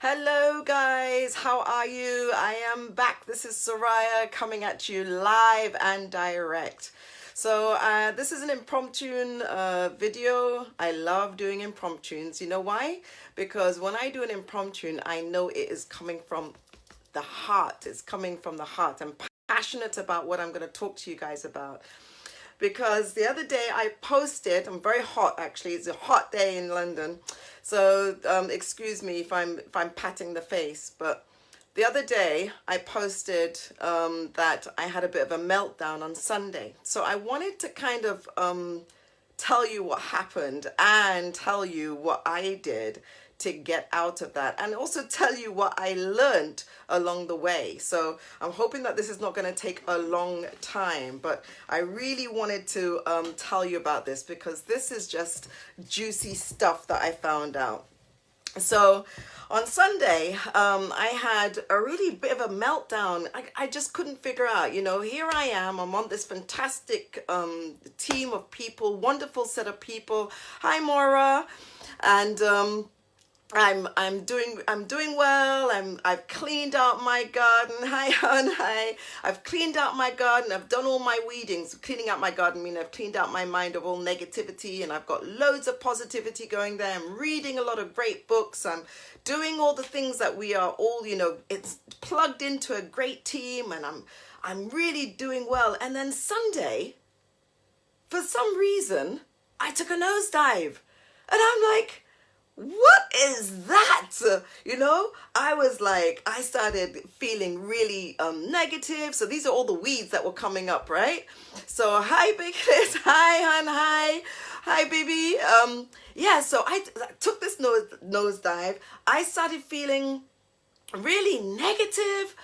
Hello guys, how are you? I am back. This is Soraya coming at you live and direct. So this is an impromptu video. I love doing impromptus. You know why? Because when I do an impromptu, I know it is coming from the heart. It's coming from the heart. I'm passionate about what I'm going to talk to you guys about. Because the other day I posted, I'm very hot actually, it's a hot day in London, so excuse me if I'm patting the face, but the other day I posted that I had a bit of a meltdown on Sunday. So I wanted to kind of tell you what happened and tell you what I did to get out of that, and also tell you what I learned along the way. So I'm hoping that this is not going to take a long time, but I really wanted to tell you about this because this is just juicy stuff that I found out. So on Sunday, I had a really bit of a meltdown. I just couldn't figure out, you know, here I am, I'm on this fantastic team of people, wonderful set of people. Hi, Maura. And I'm doing well. I've cleaned out my garden. Hi, hon. Hi. I've cleaned out my garden. I've done all my weedings. Cleaning out my garden means I've cleaned out my mind of all negativity, and I've got loads of positivity going there. I'm reading a lot of great books. I'm doing all the things that we are all, you know, it's plugged into a great team, and I'm really doing well. And then Sunday, for some reason, I took a nosedive, and I'm like, what is that? You know, I started feeling really negative. So these are all the weeds that were coming up, right? So hi, Big Liz. Hi, hon. Hi, baby. Yeah, so I took this nosedive. I started feeling really negative.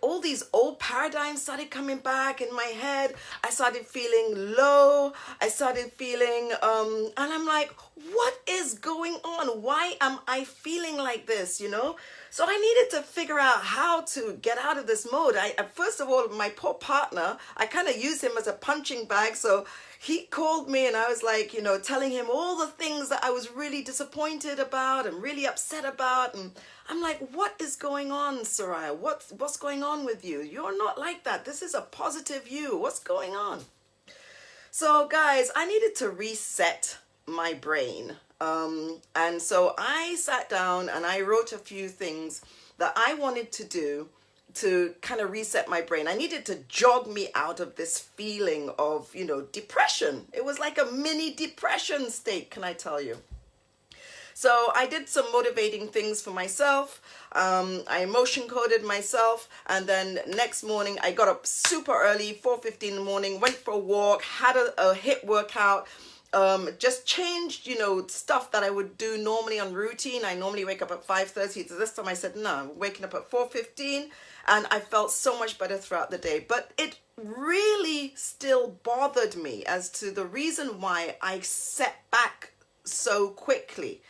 All these old paradigms started coming back in my head. I started feeling low. I started feeling, and I'm like, what is going on? Why am I feeling like this, you know? So I needed to figure out how to get out of this mode. First of all, my poor partner, I kind of use him as a punching bag. So he called me and I was like, you know, telling him all the things that I was really disappointed about and really upset about. And I'm like, what is going on, Soraya? What's going on with you? You're not like that. This is a positive you. What's going on? So guys, I needed to reset my brain. And so I sat down and I wrote a few things that I wanted to do to kind of reset my brain. I needed to jog me out of this feeling of, you know, depression. It was like a mini depression state, can I tell you? So I did some motivating things for myself. I emotion coded myself. And then next morning I got up super early, 4:15 in the morning, went for a walk, had a HIIT workout. Just changed, you know, stuff that I would do normally on routine. I normally wake up at 5:30. So this time I said, no, I'm waking up at 4:15, and I felt so much better throughout the day. But it really still bothered me as to the reason why I set back so quickly.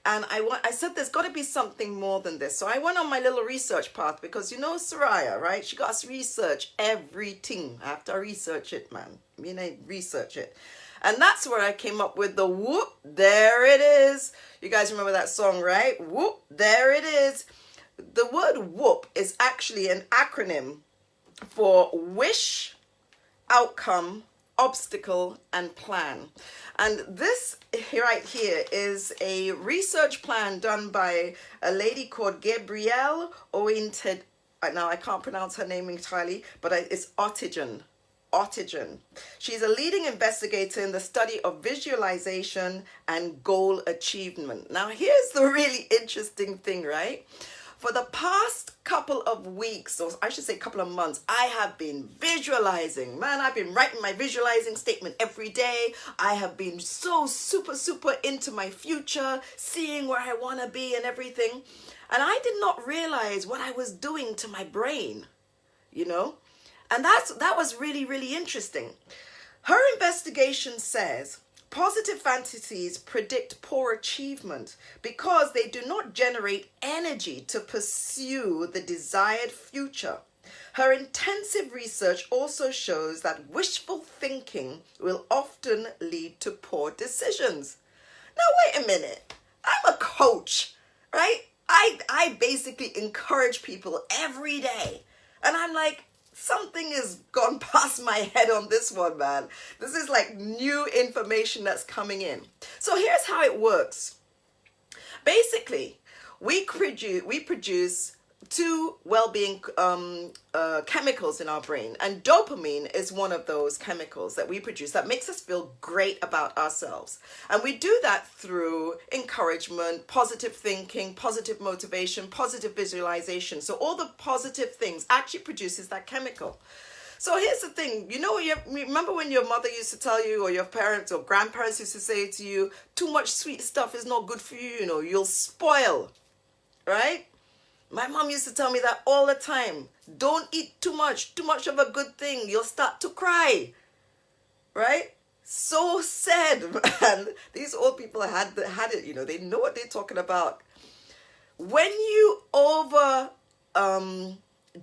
And I said, there's got to be something more than this. So I went on my little research path because, you know, Soraya, right? She got to research everything. I have to research it, man. I mean, I research it. And that's where I came up with the Woop, there it is. You guys remember that song, right? Woop, there it is. The word Woop is actually an acronym for wish, outcome, obstacle, and plan. And this right here is a research plan done by a lady called Gabrielle Ointed. Now I can't pronounce her name entirely, but it's Ottigen. She's a leading investigator in the study of visualization and goal achievement. Now, here's the really interesting thing, right? For the past couple of weeks, or I should say couple of months, I have been visualizing. Man, I've been writing my visualizing statement every day. I have been so super into my future, seeing where I want to be and everything. And I did not realize what I was doing to my brain, you know? And that was really interesting. Her investigation says positive fantasies predict poor achievement because they do not generate energy to pursue the desired future. Her intensive research also shows that wishful thinking will often lead to poor decisions. Now, wait a minute. I'm a coach, right? I basically encourage people every day. And I'm like, something has gone past my head on this one, man. This is like new information that's coming in. So here's how it works. Basically, we produce two well-being chemicals in our brain, and dopamine is one of those chemicals that we produce that makes us feel great about ourselves. And we do that through encouragement, positive thinking, positive motivation, positive visualization. So all the positive things actually produces that chemical. So here's the thing, you remember when your mother used to tell you, or your parents or grandparents used to say to you, too much sweet stuff is not good for you, you'll spoil, right? My mom used to tell me that all the time. Don't eat too much of a good thing. You'll start to cry, right? So sad, man. These old people had it, they know what they're talking about. When you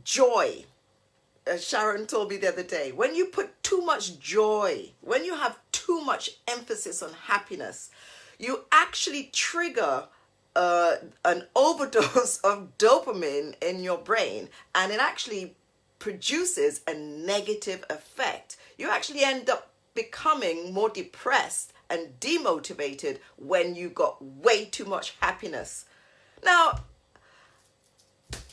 joy, as Sharon told me the other day, when you put too much joy, when you have too much emphasis on happiness, you actually trigger an overdose of dopamine in your brain, and it actually produces a negative effect. You actually end up becoming more depressed and demotivated when you got way too much happiness. Now,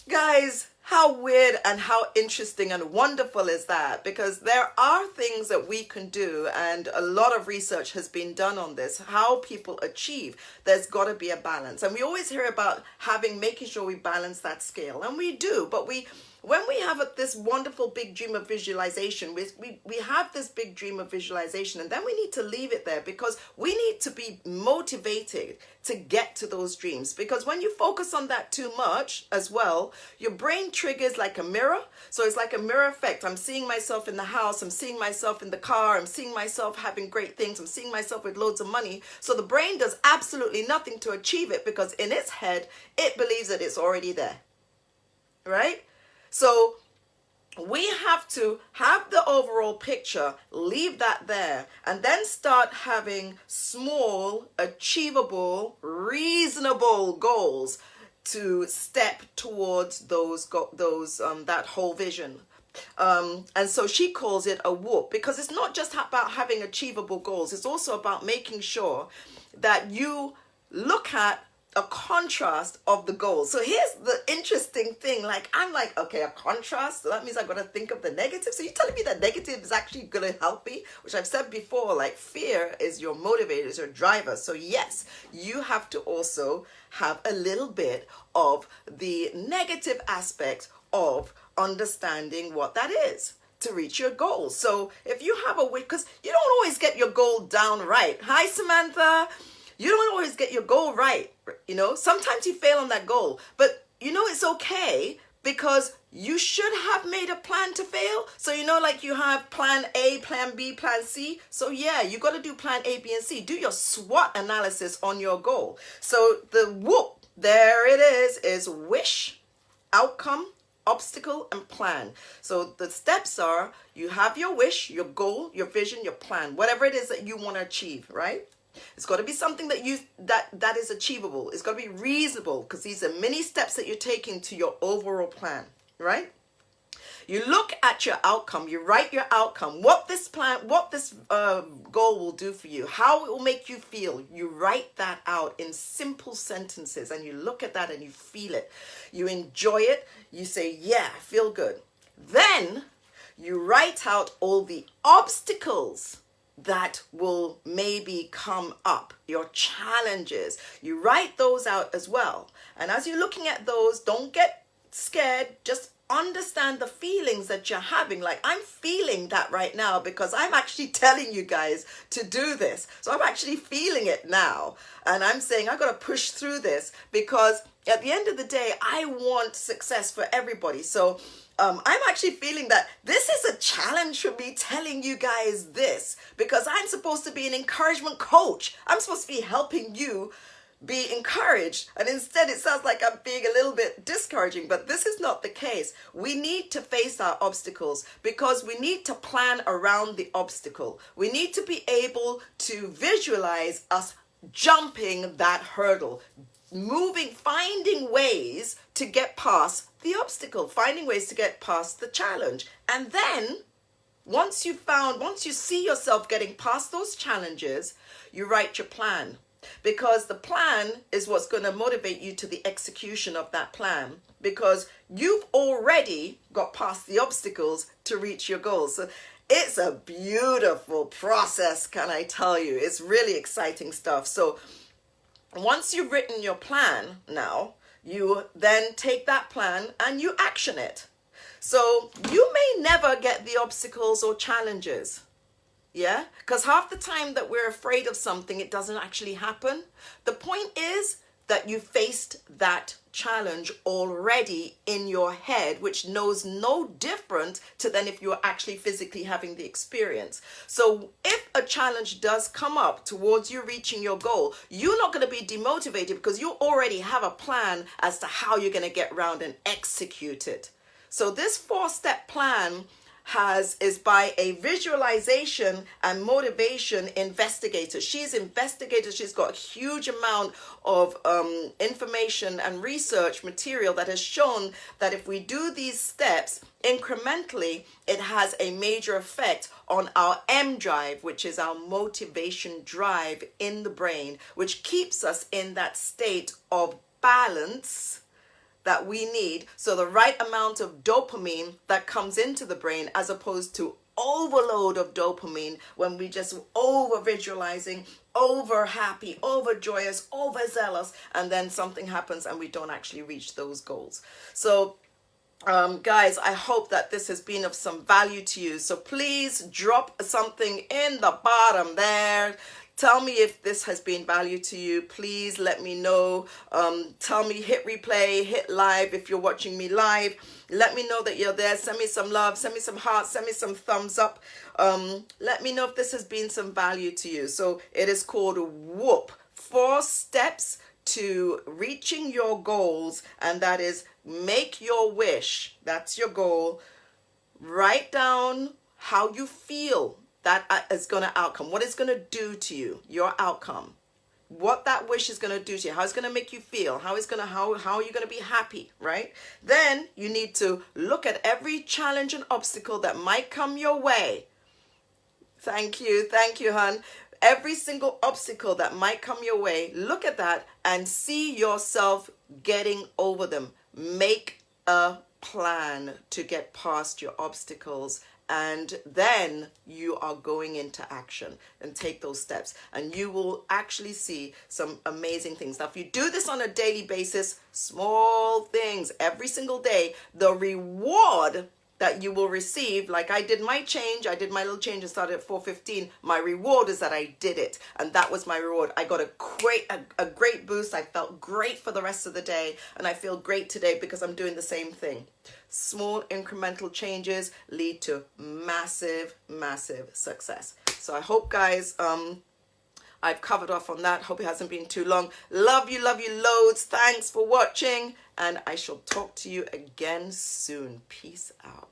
guys, how weird and how interesting and wonderful is that? Because there are things that we can do, and a lot of research has been done on this, how people achieve. There's got to be a balance. And we always hear about making sure we balance that scale. And we do, but when we have this wonderful big dream of visualization, we have this big dream of visualization, and then we need to leave it there, because we need to be motivated to get to those dreams. Because when you focus on that too much as well, your brain triggers like a mirror. So it's like a mirror effect. I'm seeing myself in the house, I'm seeing myself in the car, I'm seeing myself having great things, I'm seeing myself with loads of money. So the brain does absolutely nothing to achieve it, because in its head, it believes that it's already there, right? So we have to have the overall picture, leave that there, and then start having small, achievable, reasonable goals to step towards that whole vision. And so she calls it a whoop, because it's not just about having achievable goals. It's also about making sure that you look at a contrast of the goals. So here's the interesting thing. I'm like, okay, a contrast. So that means I've got to think of the negative. So you're telling me that negative is actually going to help me? Which I've said before, like fear is your motivator, is your driver. So yes, you have to also have a little bit of the negative aspect of understanding what that is to reach your goals. So if you have because you don't always get your goal down right. Hi, Samantha. You don't always get your goal right, Sometimes you fail on that goal, but it's okay, because you should have made a plan to fail. So like you have plan A, plan B, plan C. So yeah, you got to do plan A, B, and C. Do your SWOT analysis on your goal. So the whoop, there it is wish, outcome, obstacle, and plan. So the steps are, you have your wish, your goal, your vision, your plan, whatever it is that you want to achieve, right? It's got to be something that is achievable. It's got to be reasonable, because these are many steps that you're taking to your overall plan, right? You look at your outcome, you write your outcome, what this goal will do for you, how it will make you feel. You write that out in simple sentences, and you look at that and you feel it. You enjoy it. You say, yeah, I feel good. Then you write out all the obstacles that will maybe come up, your challenges. You write those out as well. And as you're looking at those, don't get scared. Just understand the feelings that you're having. Like, I'm feeling that right now, because I'm actually telling you guys to do this. So I'm actually feeling it now. And I'm saying I've got to push through this, because at the end of the day, I want success for everybody. So I'm actually feeling that this is a challenge for me, telling you guys this, because I'm supposed to be an encouragement coach. I'm supposed to be helping you be encouraged, and instead it sounds like I'm being a little bit discouraging, but this is not the case. We need to face our obstacles, because we need to plan around the obstacle. We need to be able to visualize us jumping that hurdle, finding ways to get past the obstacle, finding ways to get past the challenge. And then once you see yourself getting past those challenges, you write your plan. Because the plan is what's going to motivate you to the execution of that plan. Because you've already got past the obstacles to reach your goals. So it's a beautiful process, can I tell you? It's really exciting stuff. So once you've written your plan now, you then take that plan and you action it. So you may never get the obstacles or challenges. Yeah, because half the time that we're afraid of something, it doesn't actually happen. The point is that you faced that challenge already in your head, which knows no different to than if you're actually physically having the experience. So if a challenge does come up towards you reaching your goal, you're not going to be demotivated because you already have a plan as to how you're going to get around and execute it. So this 4-step plan is by a visualization and motivation investigator. She's investigated. She's got a huge amount of information and research material that has shown that if we do these steps incrementally, it has a major effect on our M drive, which is our motivation drive in the brain, which keeps us in that state of balance that we need. So the right amount of dopamine that comes into the brain, as opposed to overload of dopamine when we just over visualizing, over happy, over joyous, over zealous, and then something happens and we don't actually reach those goals. So guys, I hope that this has been of some value to you. So please drop something in the bottom there. Tell me if this has been value to you. Please let me know. Tell me, hit replay, hit live if you're watching me live. Let me know that you're there. Send me some love, send me some hearts, send me some thumbs up. Let me know if this has been some value to you. So it is called Woop, 4 steps to reaching your goals, and that is make your wish. That's your goal. Write down how you feel that is going to outcome, what it's going to do to you, your outcome, what that wish is going to do to you, how it's going to make you feel, how are you going to be happy, right? Then you need to look at every challenge and obstacle that might come your way. Thank you, hon. Every single obstacle that might come your way, look at that and see yourself getting over them. Make a plan to get past your obstacles, and then you are going into action and take those steps, and you will actually see some amazing things. Now, if you do this on a daily basis, small things every single day, the reward that you will receive, like I did my little change and started at 4:15. My reward is that I did it, and that was my reward. I got a great boost. I felt great for the rest of the day, and I feel great today because I'm doing the same thing. Small incremental changes lead to massive success. So I hope, guys, I've covered off on that. Hope it hasn't been too long. Love you loads. Thanks for watching, and I shall talk to you again soon. Peace out.